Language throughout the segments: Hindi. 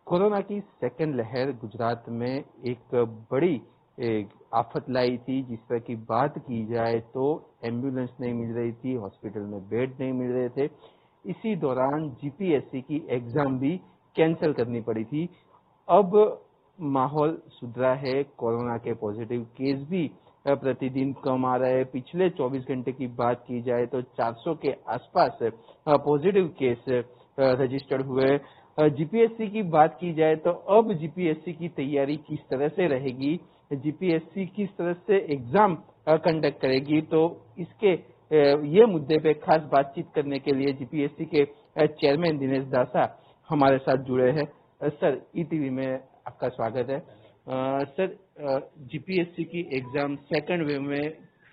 कोरोना की सेकेंड लहर गुजरात में एक बड़ी आफत लाई थी। जिस तरह की बात की जाए तो एम्बुलेंस नहीं मिल रही थी, हॉस्पिटल में बेड नहीं मिल रहे थे। इसी दौरान जीपीएससी की एग्जाम भी कैंसिल करनी पड़ी थी। अब माहौल सुधरा है, कोरोना के पॉजिटिव केस भी प्रतिदिन कम आ रहे हैं। पिछले 24 घंटे की बात की जाए तो 400 के आसपास पॉजिटिव केस रजिस्टर्ड हुए। जीपीएससी की बात की जाए तो अब जीपीएससी की तैयारी किस तरह से रहेगी, जीपीएससी किस तरह से एग्जाम कंडक्ट करेगी, तो इसके ये मुद्दे पे खास बातचीत करने के लिए जीपीएससी के चेयरमैन दिनेश दासा हमारे साथ जुड़े हैं। सर, ईटीवी में आपका स्वागत है। सर, जीपीएससी की एग्जाम सेकंड वेव में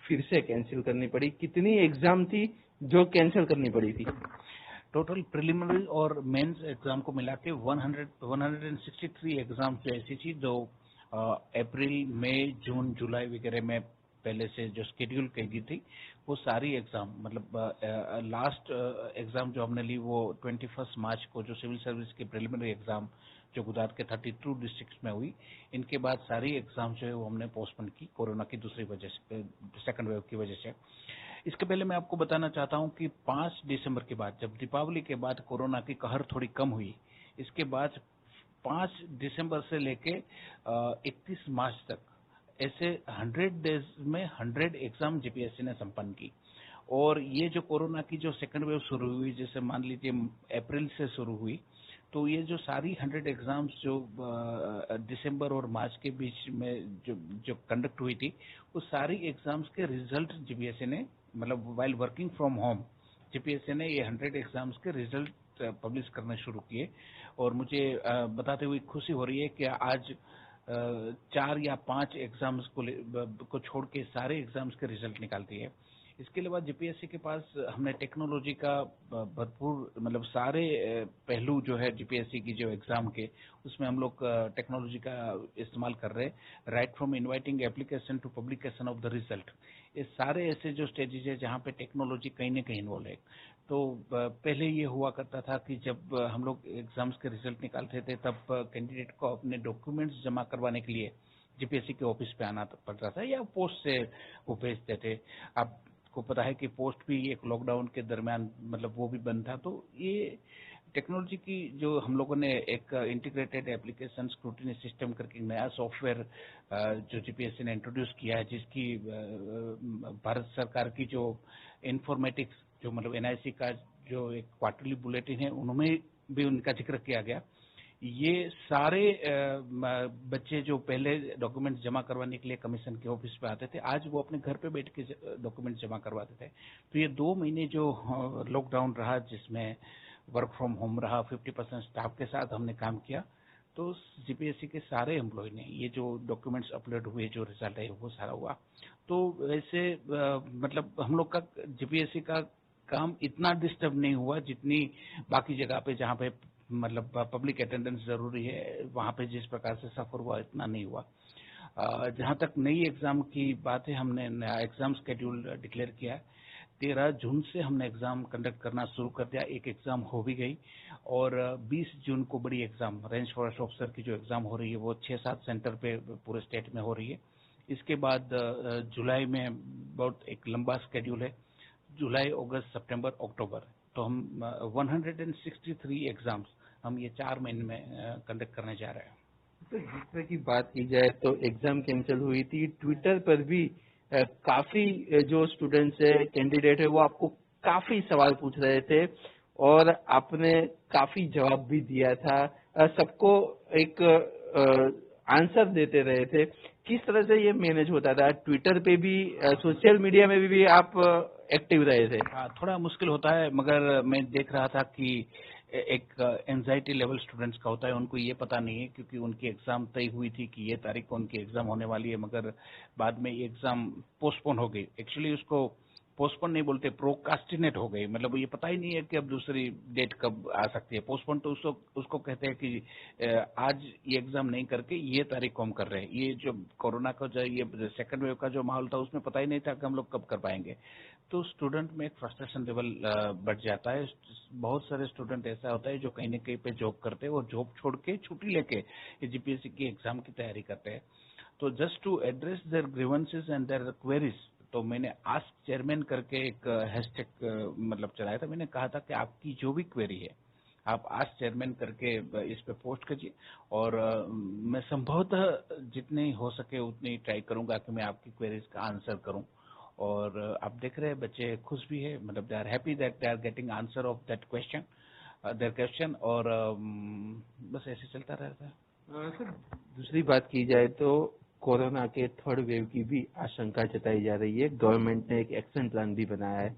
फिर से कैंसिल करनी पड़ी। कितनी एग्जाम थी जो कैंसिल करनी पड़ी थी? टोटल प्रिलिमिनरी और मेंस एग्जाम को मिला के 163 एग्जाम जो ऐसी थी जो अप्रैल, मई, जून, जुलाई वगैरह में पहले से जो शेड्यूल की गई थी, वो सारी एग्जाम मतलब लास्ट एग्जाम जो हमने ली वो 21 मार्च को, जो सिविल सर्विस की प्रिलिमिनरी एग्जाम जो गुजरात के 32 डिस्ट्रिक्ट्स में हुई, इनके बाद सारी एग्जाम जो है वो हमने पोस्टपोन की कोरोना की दूसरी वजह से, सेकंड वेव की वजह से। इसके पहले मैं आपको बताना चाहता हूं कि 5 दिसंबर के बाद, जब दीपावली के बाद कोरोना की कहर थोड़ी कम हुई, इसके बाद 5 दिसंबर से लेके 31 मार्च तक ऐसे 100 डेज में 100 एग्जाम जीपीएससी ने संपन्न की। और ये जो कोरोना की जो सेकंड वेव शुरू हुई, जैसे मान लीजिए अप्रैल से शुरू हुई, तो ये जो सारी 100 एग्जाम्स जो दिसंबर और मार्च के बीच में जो कंडक्ट हुई थी, वो सारी एग्जाम्स के रिजल्ट जीपीएससी ने, मतलब while working from home, GPSC ने ये 100 एग्जाम्स के रिजल्ट पब्लिश करने शुरू किए। और मुझे बताते हुए खुशी हो रही है कि आज 4 या 5 एग्जाम्स को छोड़ के सारे एग्जाम्स के रिजल्ट निकाल दिए। इसके अलावा जीपीएससी के पास हमने टेक्नोलॉजी का भरपूर, मतलब सारे पहलू जो है जीपीएससी की जो एग्जाम के, उसमें हम लोग टेक्नोलॉजी का इस्तेमाल कर रहे हैं। Right from inviting application to publication of the result, ये सारे ऐसे जो स्टेजेस है जहाँ पे टेक्नोलॉजी कहीं ना कहीं इन्वॉल्व है। तो पहले ये हुआ करता था कि जब हम लोग एग्जाम्स के रिजल्ट निकालते थे, तब कैंडिडेट को अपने डॉक्यूमेंट्स जमा करवाने के लिए जीपीएससी के ऑफिस पे आना पड़ता था, या पोस्ट से वो भेजते थे। आपको पता है कि पोस्ट भी एक लॉकडाउन के दरमियान मतलब वो भी बंद था। तो ये टेक्नोलॉजी की जो हम लोगों ने एक इंटीग्रेटेड एप्लीकेशन स्क्रूटिनी सिस्टम करके नया सॉफ्टवेयर जो जीपीएससी ने इंट्रोड्यूस किया है, जिसकी भारत सरकार की जो इंफॉर्मेटिक्स, जो मतलब एनआईसी का जो एक क्वार्टरली बुलेटिन है, उनमें भी उनका जिक्र किया गया। ये सारे बच्चे जो पहले डॉक्यूमेंट जमा करवाने के लिए कमीशन के ऑफिस पे आते थे, आज वो अपने घर पे बैठ के डॉक्यूमेंट जमा करवाते थे। तो ये 2 महीने जो लॉकडाउन रहा, जिसमें वर्क फ्रॉम होम रहा, 50% स्टाफ के साथ हमने काम किया, तो जीपीएससी के सारे एम्प्लॉय ने ये जो डॉक्यूमेंट्स अपलोड हुए, जो रिजल्ट है वो सारा हुआ। तो वैसे मतलब हम लोग का जीपीएससी का काम इतना डिस्टर्ब नहीं हुआ जितनी बाकी जगह पे, जहाँ पे मतलब पब्लिक अटेंडेंस जरूरी है, वहाँ पे जिस प्रकार से सफर हुआ इतना नहीं हुआ। जहाँ तक नई एग्जाम की बात है, हमने नया एग्जाम शेड्यूल डिक्लेयर किया है। 13 जून से हमने एग्जाम कंडक्ट करना शुरू कर दिया। एक एग्जाम हो भी गई, और 20 जून को बड़ी एग्जाम रेंज फॉरेस्ट ऑफिसर की जो एग्जाम हो रही है, वो 6-7 सेंटर पे पूरे स्टेट में हो रही है। इसके बाद जुलाई में बहुत एक लंबा शेड्यूल है, जुलाई, अगस्त, सितंबर, अक्टूबर। तो हम 163 एग्जाम्स हम ये 4 महीने में कंडक्ट करने जा रहे हैं। तो जिस तरह की बात की जाए तो एग्जाम कैंसिल हुई थी, ट्विटर पर भी काफी जो स्टूडेंट्स है, कैंडिडेट है, वो आपको काफी सवाल पूछ रहे थे और आपने काफी जवाब भी दिया था। सबको एक आंसर देते रहे थे। किस तरह से ये मैनेज होता था? ट्विटर पे भी, सोशल मीडिया में भी आप एक्टिव रहे थे? हाँ, थोड़ा मुश्किल होता है, मगर मैं देख रहा था कि एक एंजाइटी लेवल स्टूडेंट्स का होता है। उनको ये पता नहीं है, क्योंकि उनकी एग्जाम तय हुई थी कि ये तारीख को उनकी एग्जाम होने वाली है, मगर बाद में ये एग्जाम पोस्टपोन हो गई। एक्चुअली उसको पोस्टपोन नहीं बोलते, प्रोकास्टिनेट हो गई, मतलब ये पता ही नहीं है कि अब दूसरी डेट कब आ सकती है। पोस्टपोन तो उसको कहते हैं कि आज ये एग्जाम नहीं करके ये तारीख को हम कर रहे हैं। ये जो कोरोना का जो ये सेकंड वेव का जो माहौल था उसमें पता ही नहीं था कि हम लोग कब कर पाएंगे, तो स्टूडेंट में एक फ्रस्ट्रेशन लेवल बढ़ जाता है। बहुत सारे स्टूडेंट ऐसा होता है जो कहीं ना कहीं पे जॉब करते हैं और जॉब छोड़ के छुट्टी लेके जीपीएससी की एग्जाम की तैयारी करते हैं। तो just to address their grievances and their queries, तो मैंने आस्क चेयरमैन करके एक हैशटैग मतलब चलाया था। मैंने कहा था कि आपकी जो भी क्वेरी है आप आस्क चेयरमैन करके इस पे पोस्ट कीजिए, और मैं संभवतः जितनी हो सके उतनी ट्राई करूंगा कि मैं आपकी क्वेरीज का आंसर करूं। और आप देख रहे हैं बच्चे खुश भी है, मतलब they are happy that they are getting answer of that question, their question, और बस ऐसे चलता रहता है। सर, दूसरी बात की जाए तो कोरोना के थर्ड वेव की भी आशंका जताई जा रही है। गवर्नमेंट ने एक एक्शन प्लान भी बनाया है।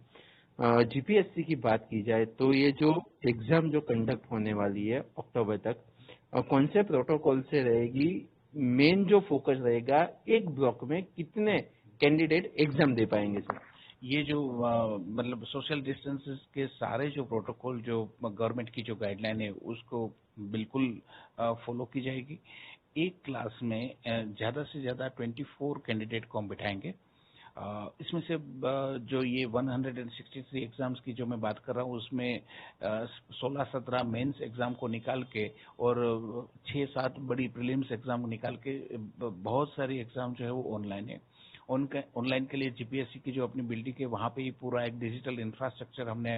जीपीएससी की बात की जाए तो ये जो एग्जाम जो कंडक्ट होने वाली है अक्टूबर तक, कौन से प्रोटोकॉल से रहेगी, मेन जो फोकस रहेगा, एक ब्लॉक में कितने कैंडिडेट एग्जाम दे पाएंगे सर? ये जो मतलब सोशल डिस्टेंसेस के सारे जो प्रोटोकॉल जो गवर्नमेंट की जो गाइडलाइन है उसको बिल्कुल फॉलो की जाएगी। एक क्लास में ज़्यादा से ज़्यादा 24 कैंडिडेट को हम बिठाएंगे। इसमें से जो ये 163 एग्जाम्स की जो मैं बात कर रहा हूँ उसमें 16-17 मेंस एग्जाम को निकाल के और 6-7 बड़ी प्रीलिम्स एग्जाम निकाल के बहुत सारी एग्जाम जो है वो ऑनलाइन है। ऑनलाइन के लिए जीपीएससी की जो अपनी बिल्डिंग है वहाँ पे ही पूरा एक डिजिटल इंफ्रास्ट्रक्चर हमने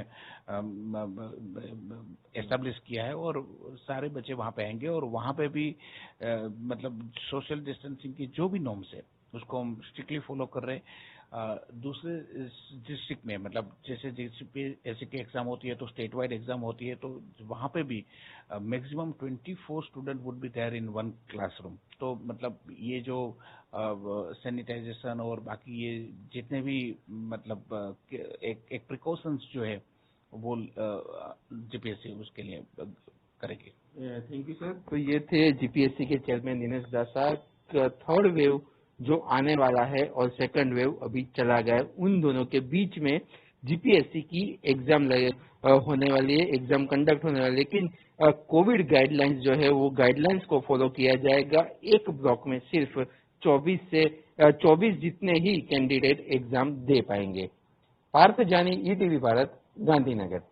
एस्टेब्लिश किया है, और सारे बच्चे वहाँ पे आएंगे और वहाँ पे भी मतलब सोशल डिस्टेंसिंग की जो भी नॉर्म्स है उसको हम स्ट्रिक्टली फॉलो कर रहे हैं। दूसरे डिस्ट्रिक्ट में मतलब जैसे जीपीएससी की एग्जाम होती है तो स्टेट वाइड एग्जाम होती है, तो वहाँ पे भी maximum 24 student would be there in one classroom. तो मतलब ये जो सैनिटाइजेशन और बाकी ये जितने भी मतलब एक प्रिकॉशंस जो है वो जीपीएससी उसके लिए करेगी। Thank you sir. तो ये थे जीपीएससी के चेयरमैन दिनेश दासा। थर्ड वेव जो आने वाला है और सेकंड वेव अभी चला गया है, उन दोनों के बीच में जीपीएससी की एग्जाम होने वाली है, एग्जाम कंडक्ट होने वाली है, लेकिन कोविड गाइडलाइंस जो है वो गाइडलाइंस को फॉलो किया जाएगा। एक ब्लॉक में सिर्फ 24 जितने ही कैंडिडेट एग्जाम दे पाएंगे। पार्थ जानी, ईटीवी भारत, गांधीनगर।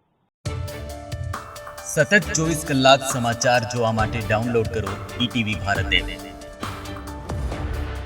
સતત 24 કલાક સમાચાર જોવા માટે ડાઉનલોડ કરો ઈટીવી ભારત એપ।